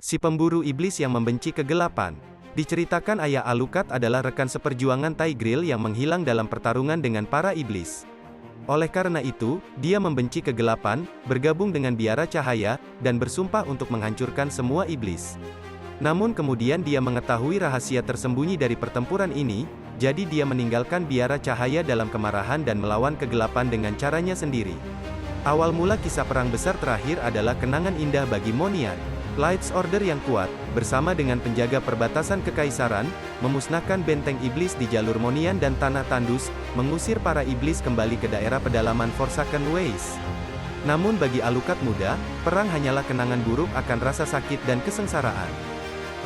Si pemburu iblis yang membenci kegelapan. Diceritakan ayah Alucard adalah rekan seperjuangan Tigreal yang menghilang dalam pertarungan dengan para iblis. Oleh karena itu, dia membenci kegelapan, bergabung dengan biara cahaya, dan bersumpah untuk menghancurkan semua iblis. Namun kemudian dia mengetahui rahasia tersembunyi dari pertempuran ini, jadi dia meninggalkan biara cahaya dalam kemarahan dan melawan kegelapan dengan caranya sendiri. Awal mula kisah perang besar terakhir adalah kenangan indah bagi Monian. Lights Order yang kuat, bersama dengan penjaga perbatasan kekaisaran, memusnahkan benteng iblis di jalur Monian dan Tanah Tandus, mengusir para iblis kembali ke daerah pedalaman Forsaken Ways. Namun bagi Alucard muda, perang hanyalah kenangan buruk akan rasa sakit dan kesengsaraan.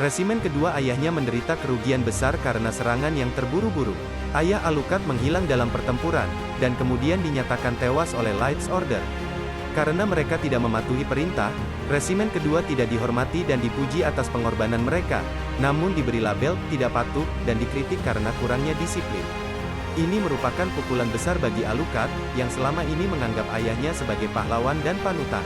Resimen kedua ayahnya menderita kerugian besar karena serangan yang terburu-buru. Ayah Alucard menghilang dalam pertempuran, dan kemudian dinyatakan tewas oleh Lights Order. Karena mereka tidak mematuhi perintah, resimen kedua tidak dihormati dan dipuji atas pengorbanan mereka, namun diberi label tidak patuh dan dikritik karena kurangnya disiplin. Ini merupakan pukulan besar bagi Alucard, yang selama ini menganggap ayahnya sebagai pahlawan dan panutan.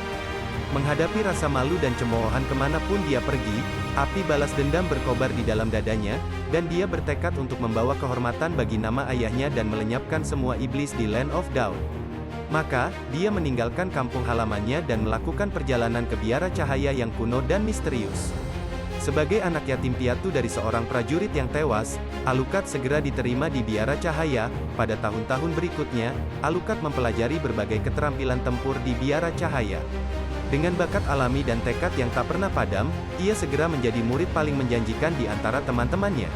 Menghadapi rasa malu dan cemoohan kemanapun dia pergi, api balas dendam berkobar di dalam dadanya, dan dia bertekad untuk membawa kehormatan bagi nama ayahnya dan melenyapkan semua iblis di Land of Dawn. Maka, dia meninggalkan kampung halamannya dan melakukan perjalanan ke biara cahaya yang kuno dan misterius. Sebagai anak yatim piatu dari seorang prajurit yang tewas, Alucard segera diterima di biara cahaya. Pada tahun-tahun berikutnya, Alucard mempelajari berbagai keterampilan tempur di biara cahaya. Dengan bakat alami dan tekad yang tak pernah padam, ia segera menjadi murid paling menjanjikan di antara teman-temannya.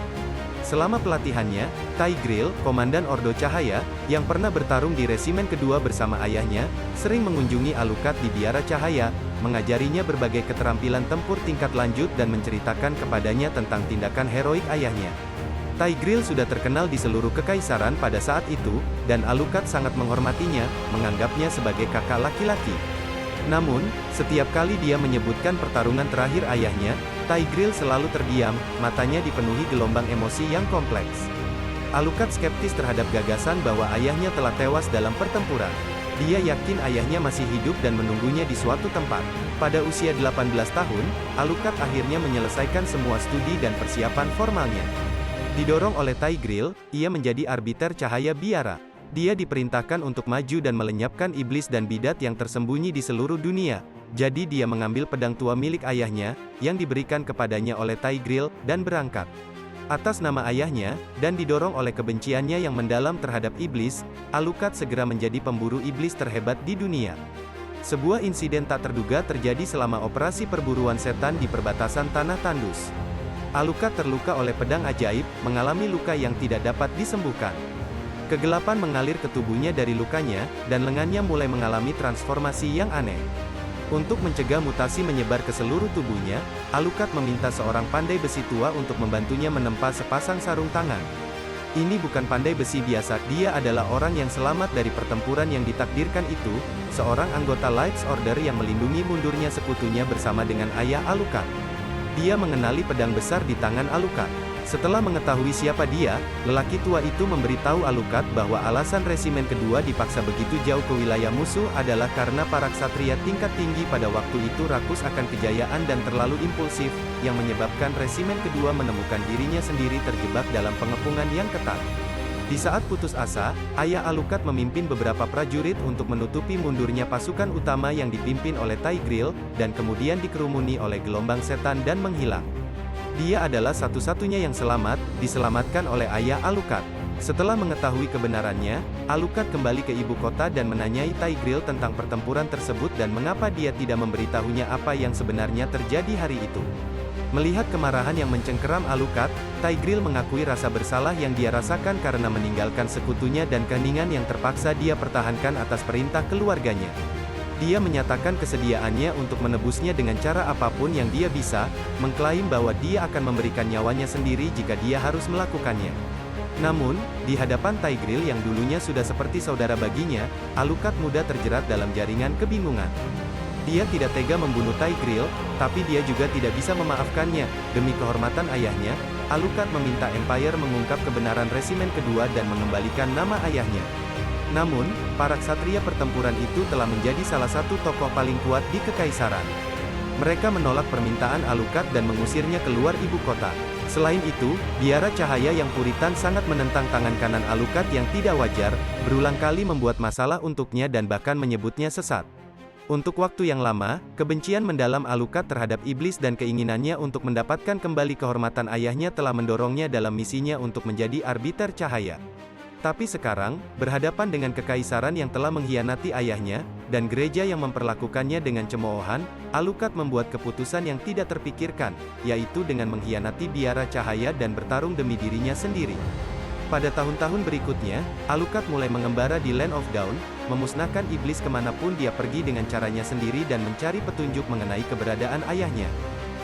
Selama pelatihannya, Tigreal, komandan Ordo Cahaya, yang pernah bertarung di resimen kedua bersama ayahnya, sering mengunjungi Alucard di biara cahaya, mengajarinya berbagai keterampilan tempur tingkat lanjut dan menceritakan kepadanya tentang tindakan heroik ayahnya. Tigreal sudah terkenal di seluruh kekaisaran pada saat itu, dan Alucard sangat menghormatinya, menganggapnya sebagai kakak laki-laki. Namun, setiap kali dia menyebutkan pertarungan terakhir ayahnya, Tigreal selalu terdiam, matanya dipenuhi gelombang emosi yang kompleks. Alucard skeptis terhadap gagasan bahwa ayahnya telah tewas dalam pertempuran. Dia yakin ayahnya masih hidup dan menunggunya di suatu tempat. Pada usia 18 tahun, Alucard akhirnya menyelesaikan semua studi dan persiapan formalnya. Didorong oleh Tigreal, ia menjadi arbiter cahaya biara. Dia diperintahkan untuk maju dan melenyapkan iblis dan bidat yang tersembunyi di seluruh dunia. Jadi dia mengambil pedang tua milik ayahnya, yang diberikan kepadanya oleh Tigreal, dan berangkat. Atas nama ayahnya, dan didorong oleh kebenciannya yang mendalam terhadap iblis, Alucard segera menjadi pemburu iblis terhebat di dunia. Sebuah insiden tak terduga terjadi selama operasi perburuan setan di perbatasan Tanah Tandus. Alucard terluka oleh pedang ajaib, mengalami luka yang tidak dapat disembuhkan. Kegelapan mengalir ke tubuhnya dari lukanya, dan lengannya mulai mengalami transformasi yang aneh. Untuk mencegah mutasi menyebar ke seluruh tubuhnya, Alucard meminta seorang pandai besi tua untuk membantunya menempa sepasang sarung tangan. Ini bukan pandai besi biasa, dia adalah orang yang selamat dari pertempuran yang ditakdirkan itu, seorang anggota Lights Order yang melindungi mundurnya sekutunya bersama dengan ayah Alucard. Dia mengenali pedang besar di tangan Alucard. Setelah mengetahui siapa dia, lelaki tua itu memberitahu Alucard bahwa alasan resimen kedua dipaksa begitu jauh ke wilayah musuh adalah karena para ksatria tingkat tinggi pada waktu itu rakus akan kejayaan dan terlalu impulsif, yang menyebabkan resimen kedua menemukan dirinya sendiri terjebak dalam pengepungan yang ketat. Di saat putus asa, ayah Alucard memimpin beberapa prajurit untuk menutupi mundurnya pasukan utama yang dipimpin oleh Tigreal, dan kemudian dikerumuni oleh gelombang setan dan menghilang. Dia adalah satu-satunya yang selamat, diselamatkan oleh ayah Alucard. Setelah mengetahui kebenarannya, Alucard kembali ke ibu kota dan menanyai Tigreal tentang pertempuran tersebut dan mengapa dia tidak memberitahunya apa yang sebenarnya terjadi hari itu. Melihat kemarahan yang mencengkeram Alucard, Tigreal mengakui rasa bersalah yang dia rasakan karena meninggalkan sekutunya dan keheningan yang terpaksa dia pertahankan atas perintah keluarganya. Dia menyatakan kesediaannya untuk menebusnya dengan cara apapun yang dia bisa, mengklaim bahwa dia akan memberikan nyawanya sendiri jika dia harus melakukannya. Namun, di hadapan Tigreal yang dulunya sudah seperti saudara baginya, Alucard muda terjerat dalam jaringan kebingungan. Dia tidak tega membunuh Tigreal, tapi dia juga tidak bisa memaafkannya. Demi kehormatan ayahnya, Alucard meminta Empire mengungkap kebenaran resimen kedua dan mengembalikan nama ayahnya. Namun, para ksatria pertempuran itu telah menjadi salah satu tokoh paling kuat di kekaisaran. Mereka menolak permintaan Alucard dan mengusirnya keluar ibu kota. Selain itu, biara cahaya yang puritan sangat menentang tangan kanan Alucard yang tidak wajar, berulang kali membuat masalah untuknya dan bahkan menyebutnya sesat. Untuk waktu yang lama, kebencian mendalam Alucard terhadap iblis dan keinginannya untuk mendapatkan kembali kehormatan ayahnya telah mendorongnya dalam misinya untuk menjadi arbiter cahaya. Tapi sekarang, berhadapan dengan kekaisaran yang telah mengkhianati ayahnya, dan gereja yang memperlakukannya dengan cemoohan, Alucard membuat keputusan yang tidak terpikirkan, yaitu dengan mengkhianati biara cahaya dan bertarung demi dirinya sendiri. Pada tahun-tahun berikutnya, Alucard mulai mengembara di Land of Dawn, memusnahkan iblis kemanapun dia pergi dengan caranya sendiri dan mencari petunjuk mengenai keberadaan ayahnya.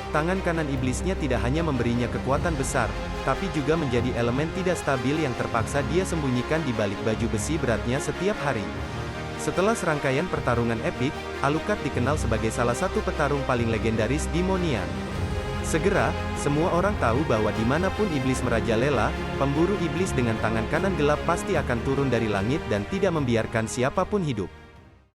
Tangan kanan iblisnya tidak hanya memberinya kekuatan besar, tapi juga menjadi elemen tidak stabil yang terpaksa dia sembunyikan di balik baju besi beratnya setiap hari. Setelah serangkaian pertarungan epik, Alucard dikenal sebagai salah satu petarung paling legendaris di Monian. Segera, semua orang tahu bahwa dimanapun iblis merajalela, pemburu iblis dengan tangan kanan gelap pasti akan turun dari langit dan tidak membiarkan siapapun hidup.